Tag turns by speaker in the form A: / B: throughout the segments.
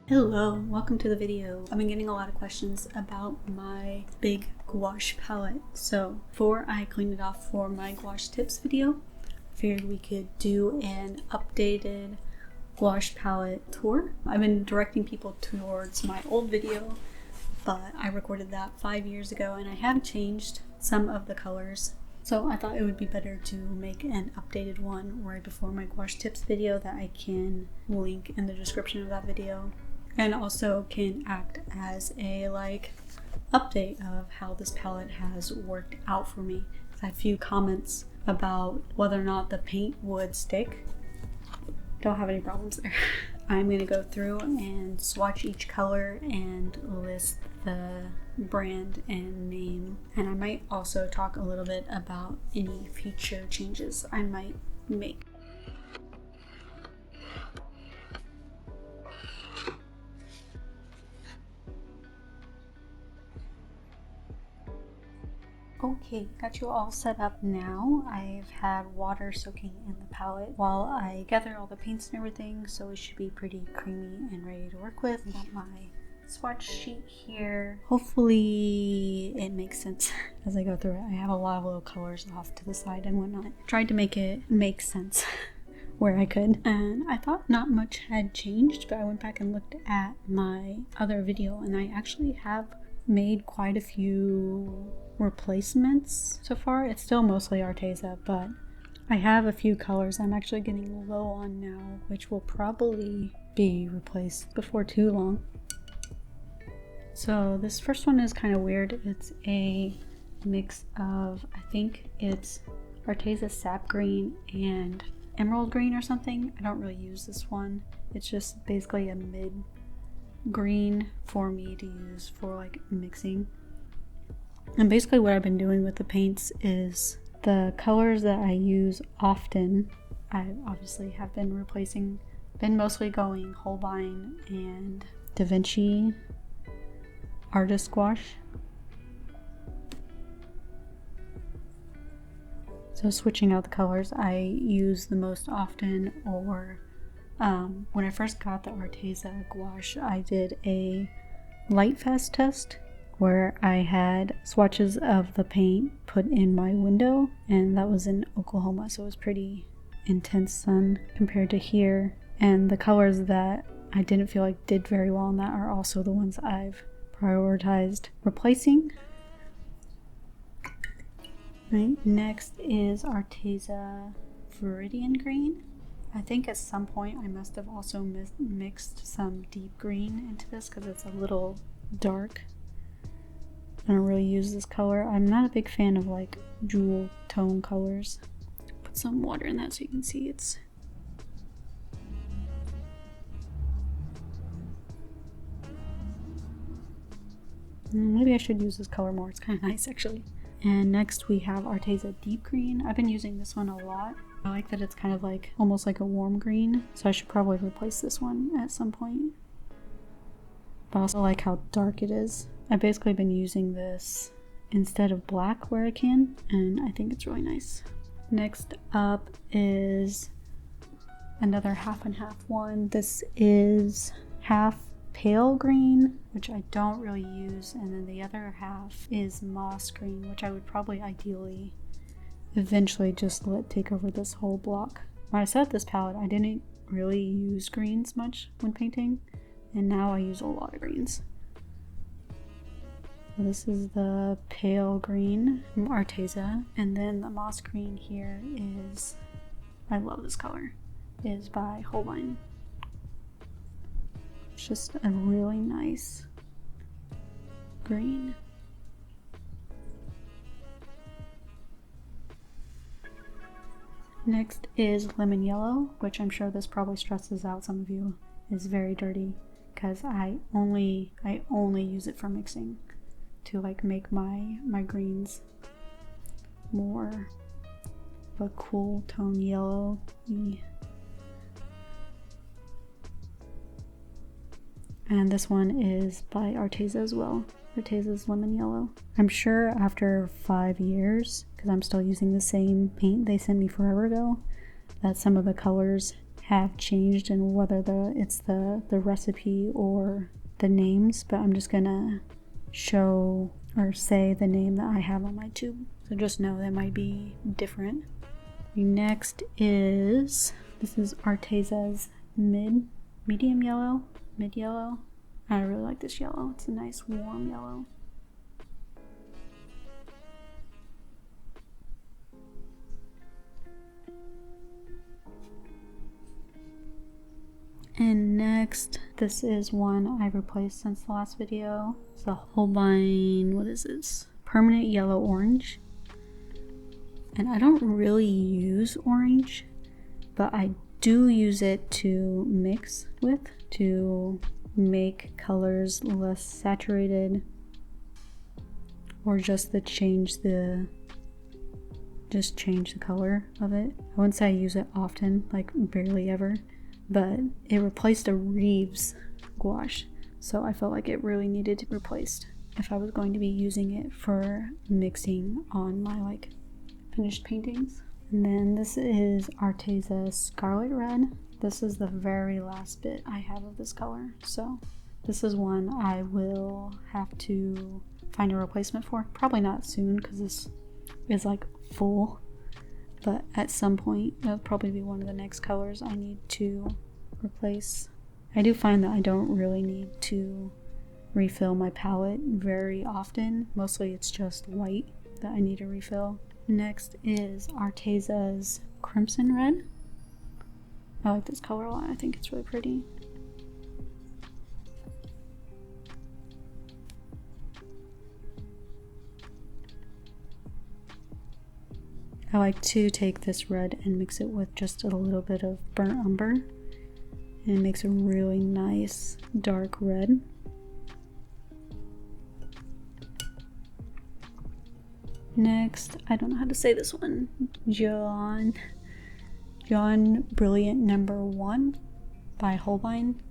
A: Hello, welcome to the video. I've been getting a lot of questions about my big gouache palette. So before I cleaned it off for my gouache tips video, I figured we could do an updated gouache palette tour. I've been directing people towards my old video, but I recorded that 5 years ago and I have changed some of the colors. So I thought it would be better to make an updated one right before my gouache tips video that I can link in the description of that video. And also can act as a update of how this palette has worked out for me. I had a few comments about whether or not the paint would stick. Don't have any problems there. I'm gonna go through and swatch each color and list the brand and name. And I might also talk a little bit about any future changes I might make. Okay, got you all set up now. I've had water soaking in the palette while I gather all the paints and everything, so it should be pretty creamy and ready to work with. Got my swatch sheet here. Hopefully it makes sense as I go through it. I have a lot of little colors off to the side and whatnot. Tried to make it make sense where I could, and I thought not much had changed, but I went back and looked at my other video and I actually have made quite a few replacements so far. It's still mostly Arteza, but I have a few colors I'm actually getting low on now, which will probably be replaced before too long. So this first one is kind of weird. It's a mix of, I think it's Arteza sap green and emerald green or something. I don't really use this one. It's just basically a mid green for me to use for mixing. And basically what I've been doing with the paints is the colors that I use often, I obviously have been replacing, been mostly going Holbein and Da Vinci Artist Gouache. So switching out the colors I use the most often, or when I first got the Arteza gouache, I did a light fast test where I had swatches of the paint put in my window, and that was in Oklahoma, so it was pretty intense sun compared to here. And the colors that I didn't feel like did very well in that are also the ones I've prioritized replacing. Right, next is Arteza Viridian Green. I think at some point I must have also mixed some deep green into this because it's a little dark. I don't really use this color. I'm not a big fan of jewel tone colors. Put some water in that so you can see it's. Maybe I should use this color more. It's kind of nice actually. And next we have Arteza Deep Green. I've been using this one a lot. I like that it's kind of almost like a warm green, so I should probably replace this one at some point. But I also like how dark it is. I've basically been using this instead of black where I can, and I think it's really nice. Next up is another half and half one. This is half pale green, which I don't really use, and then the other half is moss green, which I would probably ideally eventually just let take over this whole block. When I set up this palette, I didn't really use greens much when painting, and now I use a lot of greens. So this is the pale green from Arteza, and then the moss green here is, I love this color, is by Holbein. It's just a really nice green. Next is lemon yellow, which I'm sure this probably stresses out some of you. It's very dirty because I only use it for mixing to make my greens more of a cool tone yellow. And this one is by Arteza as well. Arteza's lemon yellow. I'm sure after 5 years, because I'm still using the same paint they sent me forever ago, that some of the colors have changed and whether it's the recipe or the names, but I'm just gonna show or say the name that I have on my tube. So just know that might be different. Next is, this is Arteza's medium yellow, mid yellow. I really like this yellow. It's a nice warm yellow. And next, this is one I've replaced since the last video. It's the Holbein, what is this? Permanent Yellow Orange. And I don't really use orange, but I do use it to mix with, to make colors less saturated, or just to change the color of it. I wouldn't say I use it often, like barely ever, but it replaced a Reeves gouache, so I felt like it really needed to be replaced if I was going to be using it for mixing on my like finished paintings. And then this is Arteza Scarlet Red. This is the very last bit I have of this color, so this is one I will have to find a replacement for. Probably not soon because this is like full, but at some point it'll probably be one of the next colors I need to replace. I do find that I don't really need to refill my palette very often. Mostly it's just white that I need to refill. Next is Arteza's Crimson Red. I like this color a lot. I think it's really pretty. I like to take this red and mix it with just a little bit of burnt umber, and it makes a really nice dark red. Next, I don't know how to say this one, John Brilliant Number 1 by Holbein.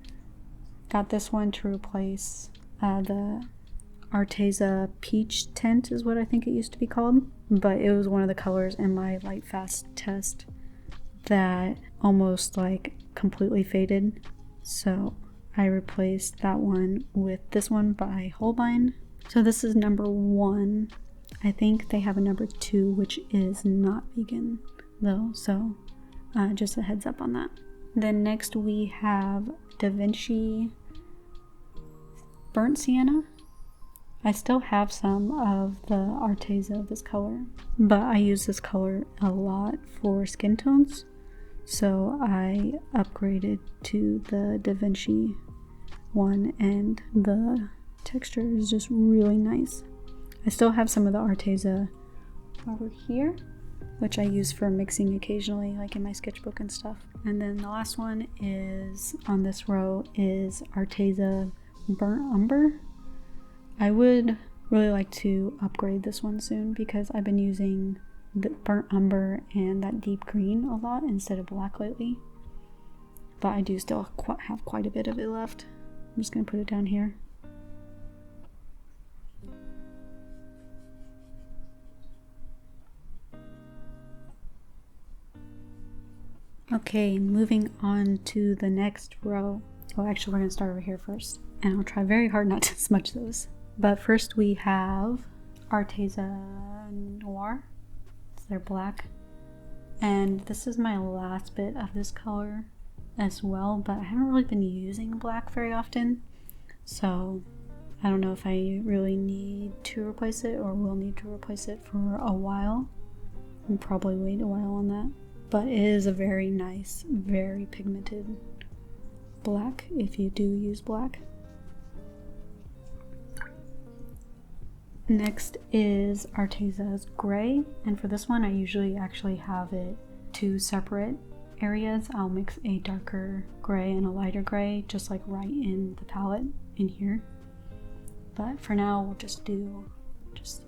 A: Got this one to replace the Arteza Peach Tint is what I think it used to be called, but it was one of the colors in my light fast test that almost like completely faded, so I replaced that one with this one by Holbein. So this is number 1. I think they have a number 2 which is not vegan though, so just a heads up on that. Then next we have Da Vinci Burnt Sienna. I still have some of the Arteza of this color, but I use this color a lot for skin tones, so I upgraded to the Da Vinci one, and the texture is just really nice. I still have some of the Arteza over here, which I use for mixing occasionally, like in my sketchbook and stuff. And then the last one is on this row is Arteza Burnt Umber. I would really like to upgrade this one soon because I've been using the burnt umber and that deep green a lot instead of black lately. But I do still have quite a bit of it left. I'm just going to put it down here. Okay, moving on to the next row. Well, actually, we're going to start over here first, and I'll try very hard not to smudge those. But first we have Arteza Noir. It's their black. And this is my last bit of this color as well, but I haven't really been using black very often, so I don't know if I really need to replace it or will need to replace it for a while. I'll probably wait a while on that. But it is a very nice, very pigmented black if you do use black. Next is Arteza's Gray, and for this one I usually actually have it 2 separate areas. I'll mix a darker gray and a lighter gray just like right in the palette in here, but for now we'll just do just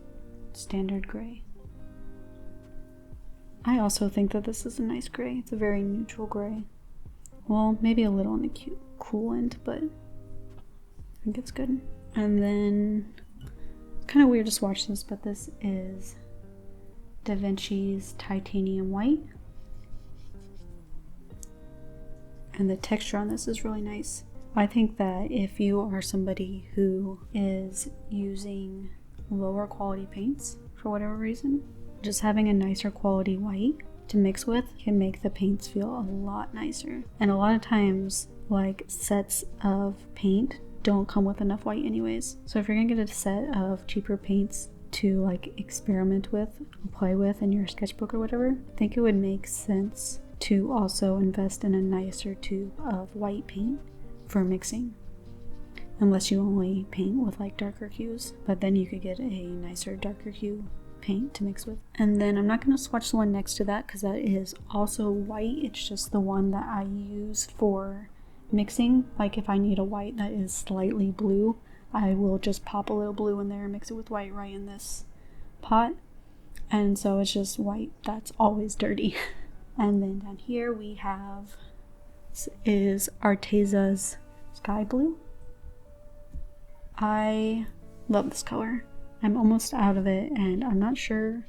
A: standard gray. I also think that this is a nice gray. It's a very neutral gray. Well, maybe a little on the cool end, but I think it's good. And then it's kind of weird to swatch this, but this is Da Vinci's Titanium White. and the texture on this is really nice. I think that if you are somebody who is using lower quality paints for whatever reason, just having a nicer quality white to mix with can make the paints feel a lot nicer. And a lot of times, like, sets of paint don't come with enough white anyways. So if you're gonna get a set of cheaper paints to like experiment with or play with in your sketchbook or whatever, I think it would make sense to also invest in a nicer tube of white paint for mixing, unless you only paint with like darker hues, but then you could get a nicer darker hue paint to mix with. And then I'm not going to swatch the one next to that because that is also white. It's just the one that I use for mixing. Like if I need a white that is slightly blue, I will just pop a little blue in there and mix it with white right in this pot, and so it's just white that's always dirty. And then down here we have, this is Arteza's Sky Blue. I love this color. I'm almost out of it and I'm not sure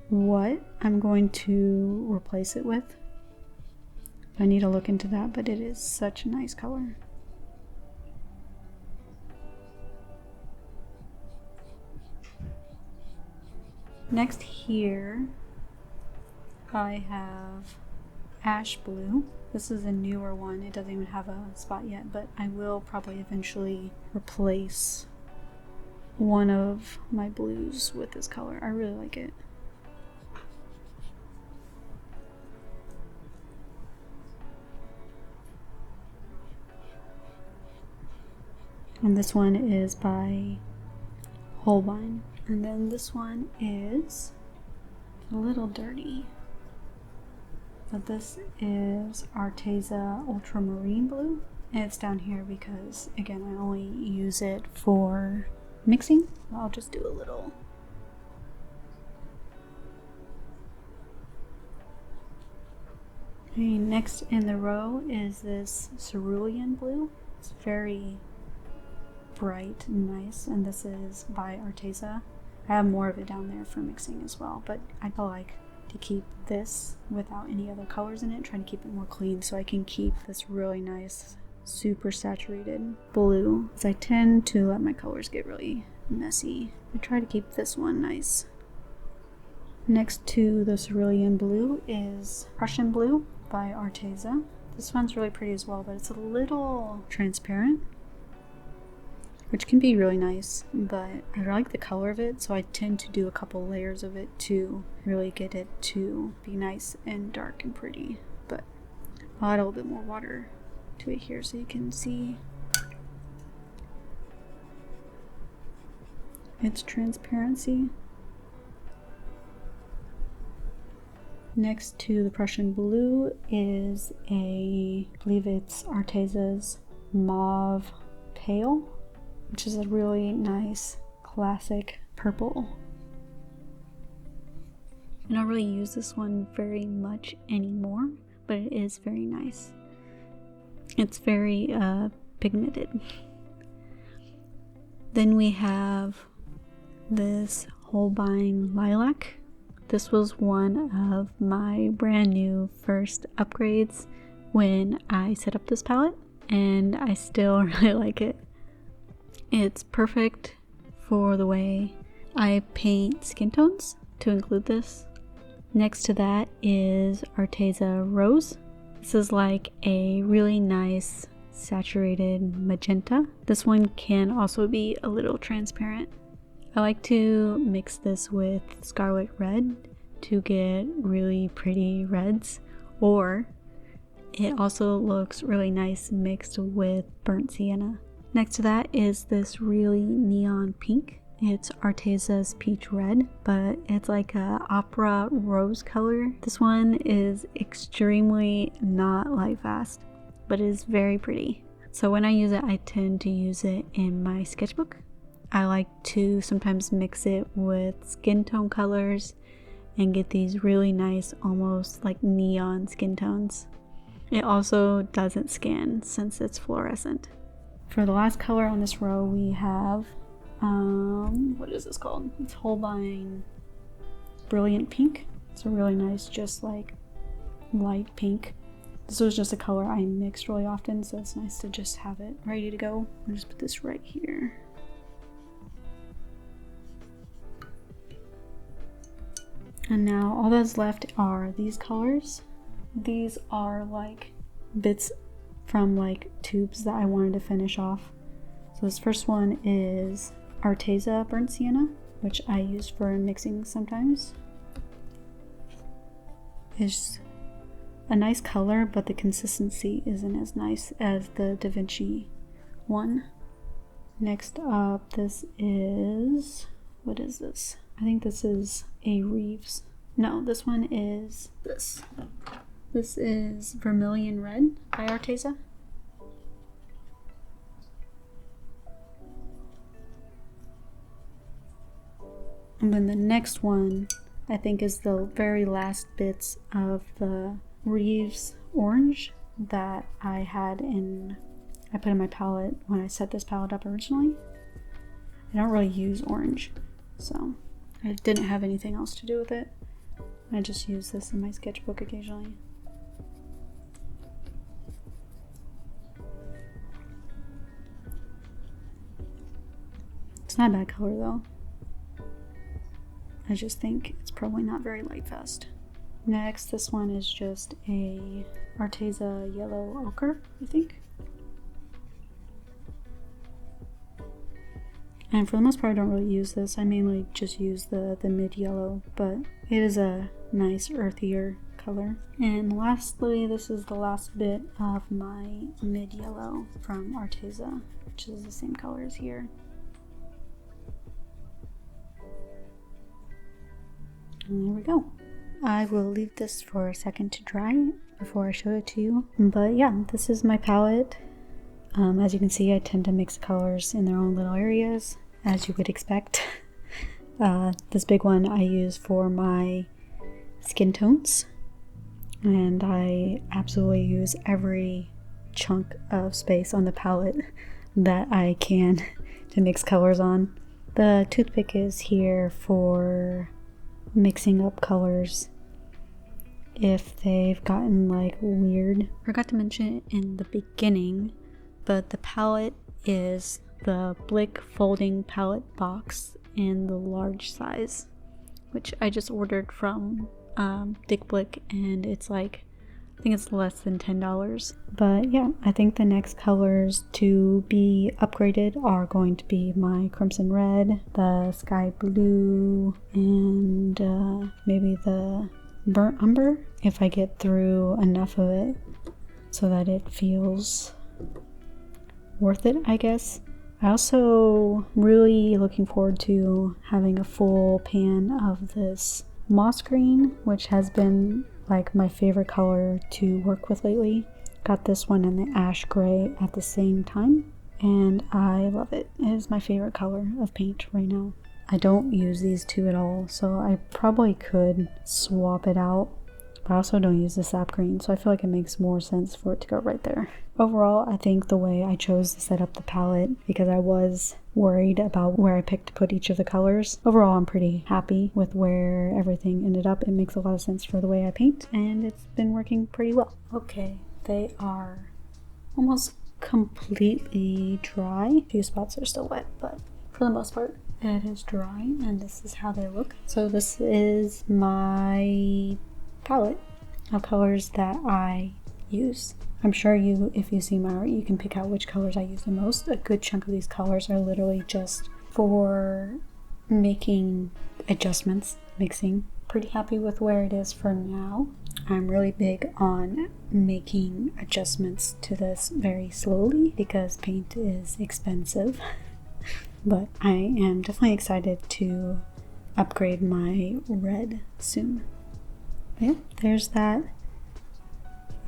A: what I'm going to replace it with. I need to look into that, but it is such a nice color. Next here I have Ash Blue. This is a newer one. It doesn't even have a spot yet, but I will probably eventually replace one of my blues with this color. I really like it. And this one is by Holbein. And then this one is a little dirty, but this is Arteza Ultramarine Blue. And it's down here because, again, I only use it for mixing. I'll just do a little. Okay, next in the row is this Cerulean Blue. It's very bright and nice, and this is by Arteza. I have more of it down there for mixing as well, but I like to keep this without any other colors in it, trying to keep it more clean so I can keep this really nice, super saturated blue, because I tend to let my colors get really messy. I try to keep this one nice. Next to the Cerulean Blue is Prussian Blue by Arteza. This one's really pretty as well, but it's a little transparent, which can be really nice, but I like the color of it, so I tend to do a couple layers of it to really get it to be nice and dark and pretty. But I'll add a little bit more water to it here so you can see its transparency. Next to the Prussian Blue is I believe it's Arteza's Mauve Pale, which is a really nice classic purple. I don't really use this one very much anymore, but it is very nice. It's very pigmented. Then we have this Holbein Lilac. This was one of my brand new first upgrades when I set up this palette, and I still really like it. It's perfect for the way I paint skin tones to include this. Next to that is Arteza Rose. This is like a really nice saturated magenta. This one can also be a little transparent. I like to mix this with Scarlet Red to get really pretty reds, or it also looks really nice mixed with Burnt Sienna. Next to that is this really neon pink. It's Arteza's Peach Red, but it's like a opera rose color. This one is extremely not light fast, but it is very pretty. So when I use it, I tend to use it in my sketchbook. I like to sometimes mix it with skin tone colors and get these really nice, almost like neon skin tones. It also doesn't scan since it's fluorescent. For the last color on this row, we have, what is this called? It's Holbein Brilliant Pink. It's a really nice, just like light pink This was just a color I mixed really often, so it's nice to just have it ready to go. I'll just put this right here. And now all that's left are these colors. These are like bits from like tubes that I wanted to finish off. So this first one is Arteza Burnt Sienna, which I use for mixing sometimes. It's a nice color, but the consistency isn't as nice as the Da Vinci one. Next up, this is, what is this? I think this is a Reeves. No, this one is this. This is Vermilion Red by Arteza. And then the next one, I think, is the very last bits of the Reeves Orange that I put in my palette when I set this palette up originally. I don't really use orange, so I didn't have anything else to do with it. I just use this in my sketchbook occasionally. It's not a bad color though. I just think it's probably not very light fast. Next, this one is just a Arteza Yellow Ochre, I think. And for the most part, I don't really use this. I mainly just use the mid yellow, but it is a nice earthier color. And lastly, this is the last bit of my mid yellow from Arteza, which is the same color as here. And there we go. I will leave this for a second to dry before I show it to you. But yeah, this is my palette. As you can see, I tend to mix colors in their own little areas, as you would expect. This big one I use for my skin tones, and I absolutely use every chunk of space on the palette that I can to mix colors on. The toothpick is here for mixing up colors if they've gotten like weird. Forgot to mention it in the beginning, but the palette is the Blick folding palette box in the large size, which I just ordered from Dick Blick, and it's like, I think it's less than $10. But yeah, I think the next colors to be upgraded are going to be my Crimson Red, the Sky Blue, and maybe the Burnt Umber, if I get through enough of it so that it feels worth it, I guess. I also really looking forward to having a full pan of this moss green, which has been like my favorite color to work with lately. Got this one and the ash gray at the same time, and I love it. It is my favorite color of paint right now. I don't use these two at all, so I probably could swap it out, but I also don't use the sap green, so I feel like it makes more sense for it to go right there. Overall, I think the way I chose to set up the palette, because I was worried about where I picked to put each of the colors, overall I'm pretty happy with where everything ended up. It makes a lot of sense for the way I paint, and it's been working pretty well. Okay, they are almost completely dry. A few spots are still wet, but for the most part it is dry, and this is how they look. So this is my palette of colors that I use. I'm sure if you see my art, you can pick out which colors I use the most. A good chunk of these colors are literally just for making adjustments, mixing. Pretty happy with where it is for now. I'm really big on making adjustments to this very slowly because paint is expensive. But I am definitely excited to upgrade my red soon. But yeah, there's that.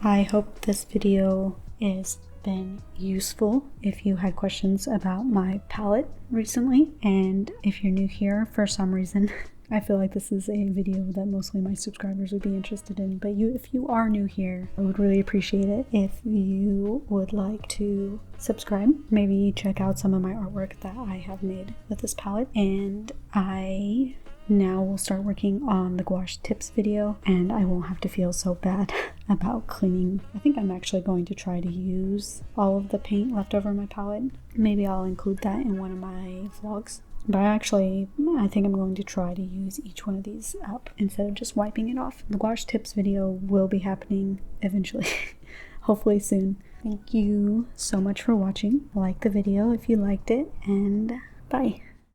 A: I hope this video has been useful if you had questions about my palette recently, and if you're new here for some reason. I feel like this is a video that mostly my subscribers would be interested in, but if you are new here, I would really appreciate it if you would like to subscribe. Maybe check out some of my artwork that I have made with this palette, and I now we'll start working on the gouache tips video, and I won't have to feel so bad about cleaning. I think I'm actually going to try to use all of the paint left over my palette. Maybe I'll include that in one of my vlogs. But I think I'm going to try to use each one of these up instead of just wiping it off. The gouache tips video will be happening eventually, hopefully soon. Thank you so much for watching. Like the video if you liked it, and bye.